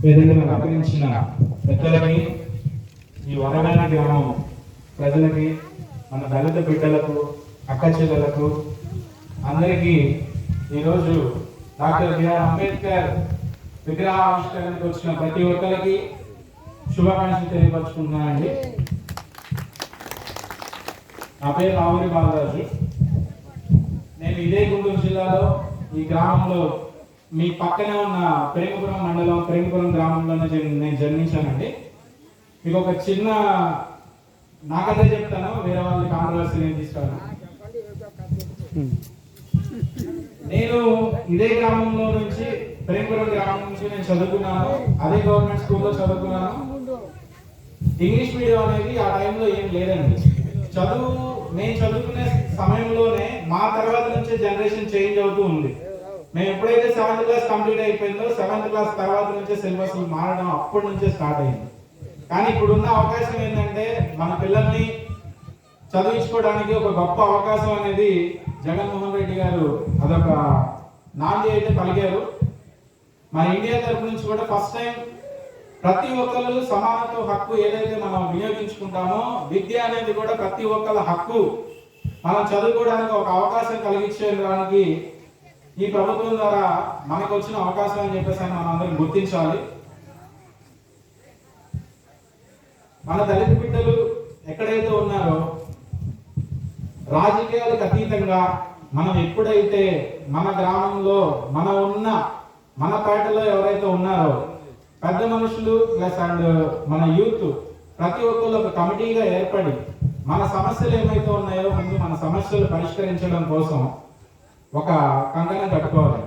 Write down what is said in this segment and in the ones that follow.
వేదికను అలంకరించిన పెద్దలకి, ఈ వరగాని గ్రామం ప్రజలకి, మన దళిత బిడ్డలకు, అక్క చెల్లెలకు అందరికీ ఈరోజు డాక్టర్ బిఆర్ అంబేద్కర్ విగ్రహావిష్కరణకు వచ్చిన ప్రతి ఒక్కరికి శుభాకాంక్షలు తెలియపరుచుకుంటున్నానండి. నా పేరు రావురి బాలరాజు. నేను ఇదే గుంటూరు జిల్లాలో ఈ గ్రామంలో మీ పక్కనే ఉన్న ప్రేమపురం మండలం ప్రేమపురం గ్రామంలోనే నేను జన్మించానండి. మీకు ఒక చిన్న నాకైతే చెప్తాను, వేరే వాళ్ళకి కాంట్రవర్సీ నేను తీస్తాను. నేను ఇదే గ్రామంలో నుంచి ప్రేమపురం గ్రామం నుంచి నేను చదువుకున్నాను. అదే గవర్నమెంట్ స్కూల్లో చదువుకున్నాను. ఇంగ్లీష్ మీడియం అనేది ఆ టైంలో ఏం లేదండి. నేను చదువుకునే సమయంలోనే మా తర్వాత నుంచే జనరేషన్ చేంజ్ అవుతూ ఉంది. మేము ఎప్పుడైతే 7th క్లాస్ కంప్లీట్ అయిపోయిందో 7th క్లాస్ తర్వాత నుంచే సిలబస్ మారడం అప్పటి నుంచే స్టార్ట్ అయింది. కానీ ఇప్పుడున్న అవకాశం ఏంటంటే మన పిల్లల్ని చదివించుకోవడానికి ఒక గొప్ప అవకాశం అనేది జగన్మోహన్ రెడ్డి గారు అదొక నాంది అయితే పలికారు. మన ఇండియా తరఫు నుంచి కూడా ఫస్ట్ టైం ప్రతి ఒక్కళ్ళు సమానత్వ హక్కు ఏదైతే మనం వినియోగించుకుంటామో విద్య అనేది కూడా ప్రతి ఒక్కళ్ళ హక్కు. మనం చదువుకోవడానికి ఒక అవకాశం కలిగించడానికి ఈ ప్రభుత్వం ద్వారా మనకు వచ్చిన అవకాశం అని చెప్పేసి మనం అందరం గుర్తించాలి. మన దళిత బిడ్డలు ఎక్కడైతే ఉన్నారో రాజకీయాలకు అతీతంగా మనం ఎప్పుడైతే మన గ్రామంలో మన పేటలో ఎవరైతే ఉన్నారో పెద్ద మనుషులు ప్లస్ అండ్ మన యూత్ ప్రతి ఒక్కరు ఒక కమిటీగా ఏర్పడి మన సమస్యలు ఏమైతే ఉన్నాయో ముందు మన సమస్యలు పరిష్కరించడం కోసం ఒక కంకణం కట్టుకోవాలి.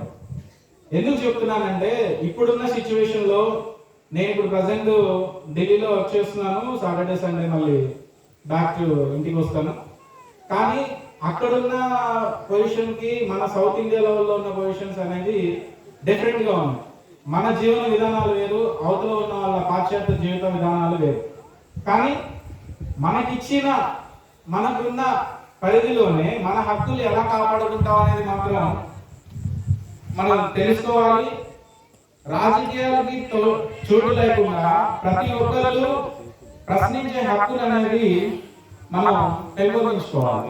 ఎందుకు చెప్తున్నానంటే ఇప్పుడున్న సిచ్యువేషన్లో నేను ఇప్పుడు ప్రజెంట్ ఢిల్లీలో వచ్చేస్తున్నాను. సాటర్డే సండే మళ్ళీ బ్యాక్ ఇంటికి వస్తాను. కానీ అక్కడున్న పొజిషన్కి మన సౌత్ ఇండియా లెవెల్లో ఉన్న పొజిషన్స్ అనేది డిఫరెంట్గా ఉంది. మన జీవన విధానాలు వేరు, అవతల ఉన్న వాళ్ళ పాశ్చాత్య జీవిత విధానాలు వేరు. కానీ మనకున్న పరిధిలోనే మన హక్కులు ఎలా కాపాడుకుంటాం అనేది మాత్రం మనం తెలుసుకోవాలి. రాజకీయాలకి చోటు లేకుండా ప్రతి ఒక్కరు ప్రశ్నించే హక్కులు అనేది మనం పెంపొందించుకోవాలి.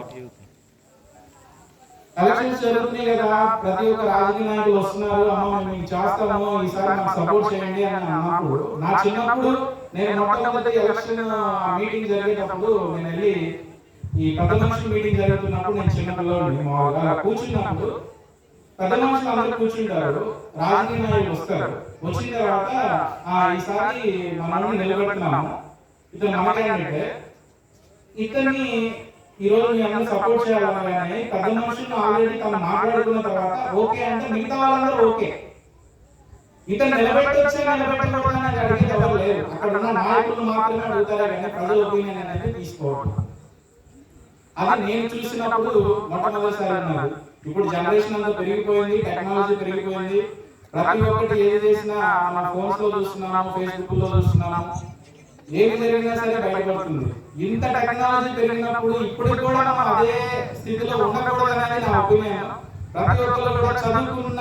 ఎలక్షన్స్ జరుగుతున్నాయి కదా, ప్రతి ఒక్క రాజకీయ నాయకులు వస్తున్నారు, అమ్మ మేము చేస్తాము, ఈసారి మాకు సపోర్ట్ చేయండి అని అన్నప్పుడు నా చిన్నప్పుడు నేను మొట్టమొదటి ఎలక్షన్ మీటింగ్ జరిగేటప్పుడు నేను వెళ్ళి ఈ పెద్ద మనుషుల మీటింగ్ జరుగుతున్నప్పుడు నేను చిన్నపిల్లలు మామూలుగా కూర్చున్నప్పుడు పెద్ద మనుషులు అందరూ కూర్చుంటారు, రాజకీయ నాయకులు వస్తారు. వచ్చిన తర్వాత ఈసారి మనల్ని నిలబెడుతున్నాము, ఇతను మనకేంటంటే ఇతన్ని ఈరోజు మీ అందరూ సపోర్ట్ చేయాలని పెద్ద మనుషులు ఆల్రెడీ తను మాట్లాడుకున్న తర్వాత ఓకే అంటే మిగతా వాళ్ళందరూ ఓకే. ఇతను నిలబెట్టకూడదని అడిగేది ఎవరు లేరు. అక్కడ ఉన్న నాయకులు మాత్రమే అడుగుతారే కానీ ప్రజల ఒపీనియన్ అనేది తీసుకోవడం. అది నేను చూసినప్పుడు మొట్టమొదటిసారి అన్నారు. ఇప్పుడు జనరేషన్ అంతా పెరిగిపోయింది, టెక్నాలజీ పెరిగిపోయింది. ప్రతి ఒక్కటి ఏది చేసినా మన ఫోన్స్ లో చూస్తున్నాము, ఫేస్బుక్ లో చూస్తున్నాము. ఏమి జరిగినా సరే బయటపడుతుంది. ఇంత టెక్నాలజీ పెరిగినప్పుడు ఇప్పుడు కూడా మనం అదే స్థితిలో ఉండకూడదనేది నా ఒపీనియన్. ప్రతి ఒక్కరు కూడా చదువుకున్న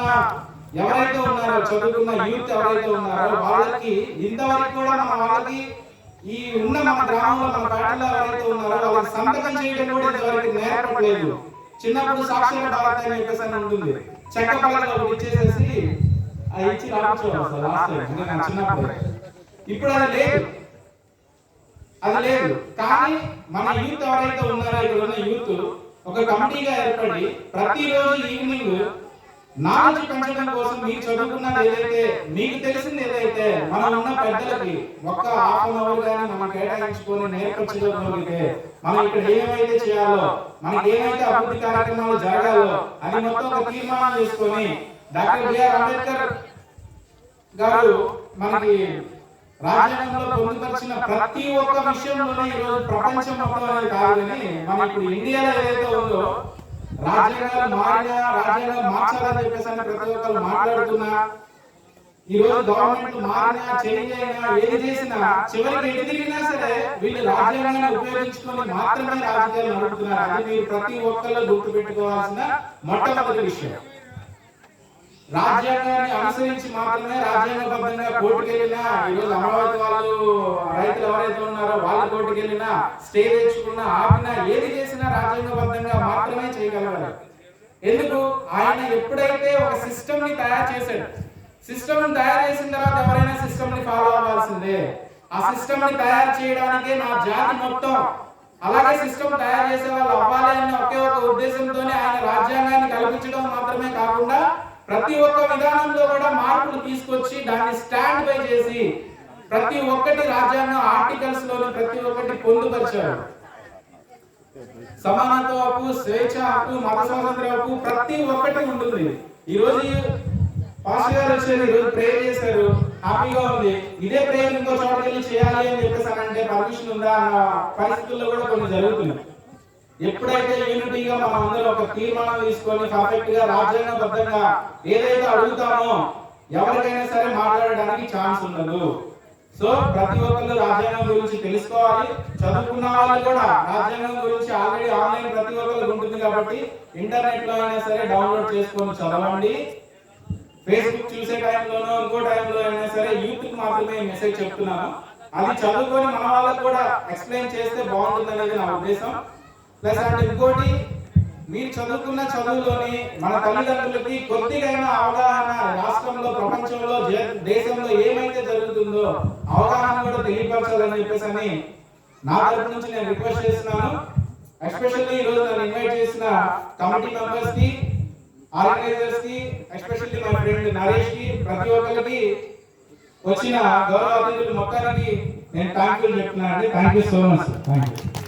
యూత్ ఎవరైతే ఉన్నారో వాళ్ళకి ఇంతవరకు కూడా వాళ్ళకి ఈ ఉన్న మన గ్రామంలో మన పేటలో ఎవరైతే ఉన్నారో వాళ్ళకి సంతకం చేయడం కూడా ఇంతవరకు నేర్పలేదు. చిన్నప్పుడు సాక్షర భారత్ అని చెప్పేసి అని ఉంటుంది, చెక్క పలకలు ఒకటి ఇచ్చేసేసి ఇచ్చి రావచ్చు చిన్నప్పుడు. ఇప్పుడు అది లేదు. కానీ మన యూత్ ఎవరైతే ఉన్నారో ఇక్కడ ఉన్న యూత్ ఒక కమిటీగా ఏర్పడి ప్రతిరోజు ఈవినింగ్ నాలెడ్జ్ పెంచడం కోసం మీరు చదువుకున్నది ఏదైతే మీకు తెలిసింది ఏదైతే మనం ఉన్న పెద్దలకి ఒక్క ½ గంట కానీ మనం కేటాయించుకొని నేర్పించగలిగితే మనం ఇక్కడ ఏమైతే చేయాలో, మనకి ఏమైతే అభివృద్ధి కార్యక్రమాలు జరగాలో అది మొత్తం ఒక తీర్మానం చేసుకొని డాక్టర్ బిఆర్ అంబేద్కర్ గారు మనకి రాజ్యాంగంలో పొందుపరిచిన ప్రతి ఒక్క విషయంలోనే ఈరోజు ప్రపంచం మొత్తం అనేది కాదు కానీ మనం ఇప్పుడు ఇండియాలో ఏదైతే ఉందో రాజ్యాంగాలు మార్చాలని చెప్పేసి ప్రతి ఒక్కరు మాట్లాడుతున్నా, ఈ రోజు గవర్నమెంట్ మారినా చేంజ్ అయినా ఏది చేసినా చివరికి ఎటు తిరిగినా సరే వీళ్ళు రాజ్యాంగాన్ని ఉపయోగించుకొని మాత్రమే రాజకీయాలు నడుపుతున్నారు. అది మీరు ప్రతి ఒక్కరు గుర్తు పెట్టుకోవాల్సిన మొట్టమొదటి విషయం. రాజ్యాంగాన్ని అనుసరించి మాత్రమే రాజ్యాంగబద్ధంగా కోర్టుకు వెళ్ళినా, ఈరోజు అమరావతి వాళ్ళు రైతులు ఎవరైతే ఉన్నారో వాళ్ళ కోర్టుకు వెళ్ళినా, స్టే తెచ్చుకున్నా, ఆపినా, ఏది చేసినా రాజ్యాంగబద్ధంగా మాత్రమే చేయగలగాలి. ఎందుకు? ఆయన ఎప్పుడైతే ఒక సిస్టమ్ ని తయారు చేశాడు, సిస్టమ్ ని తయారు చేసిన తర్వాత ఎవరైనా సిస్టమ్ ని ఫాలో అవ్వాల్సిందే. ఆ సిస్టమ్ ని తయారు చేయడానికే నా జాతి మొత్తం అలాగే సిస్టమ్ తయారు చేసే వాళ్ళు అవ్వాలి అనే ఒకే ఒక ఉద్దేశంతోనే ఆయన రాజ్యాంగాన్ని కల్పించడం మాత్రమే కాకుండా ప్రతి ఒక్క విధానంలో కూడా మార్పులు తీసుకొచ్చి దాన్ని స్టాండ్ బై చేసి ప్రతి ఒక్కటి రాజ్యాంగ ఆర్టికల్స్ లోని ప్రతి ఒక్కటి పొందుపరిచారు. సమానత్వ హక్కు, స్వేచ్ఛ హక్కు, మత స్వాతంత్ర హక్కు ప్రతి ఒక్కటి ఉంటుంది. ఈ రోజు పాస్టర్ గారు వచ్చారు, ఈ రోజు ప్రేయర్ చేశారు, హ్యాపీగా ఉంది. ఇదే ప్రేయర్ ఇంకో చోటకి వెళ్ళి చేయాలి అని చెప్పేసి అంటే పర్మిషన్ ఉందా అన్న పరిస్థితుల్లో కూడా కొన్ని జరుగుతున్నాయి. ఎప్పుడైతే యూనిటీగా మనం అందరూ ఒక తీర్మానం తీసుకొని పర్ఫెక్ట్ గా రాజ్యాంగబద్ధంగా ఏదైతే అడుగుతామో ఎవరికైనా సరే మాట్లాడడానికి ఛాన్స్ ఉండదు. సో ప్రతి ఒక్కరు రాజ్యాంగం గురించి తెలుసుకోవాలి. చదువుకున్న వాళ్ళు కూడా రాజ్యాంగం గురించి ఆల్రెడీ ఆన్లైన్ ప్రతి ఒక్కరికి ఉంటుంది కాబట్టి ఇంటర్నెట్ లో అయినా సరే డౌన్లోడ్ చేసుకొని చదవండి. ఫేస్బుక్ చూసే టైంలోనో ఇంకో టైంలో అయినా సరే యూత్ కి మాత్రమే మెసేజ్ చెప్తున్నాను. అది చదువుకొని మన వాళ్ళకు కూడా ఎక్స్ప్లెయిన్ చేస్తే బాగుంటుంది అనేది నా ఉద్దేశం. ప్లస్ అంటే ఇంకోటి, మీరు చదువుకున్న చదువులోని మన తల్లిదండ్రులకి కొద్దిగైనా అవగాహన, రాష్ట్రంలో, ప్రపంచంలో, దేశంలో ఏమైతే జరుగుతుందో అవగాహన కూడా తెలియపరచాలని చెప్పేసి అని నా తరపు నుంచి నేను రిక్వెస్ట్ చేస్తున్నాను. ఎస్పెషల్లీ ఈ రోజు నన్ను ఇన్వైట్ చేసిన కమిటీ మెంబర్స్ కి, ఆర్గనైజర్స్ కి, ఎస్పెషల్లీ మై ఫ్రెండ్ నరేష్ కి, ప్రతి ఒక్కరికి వచ్చిన గౌరవ అతిథులు మొత్తానికి నేను థ్యాంక్ యూ చెప్తున్నాను అండి. Thank you so much. Thank you.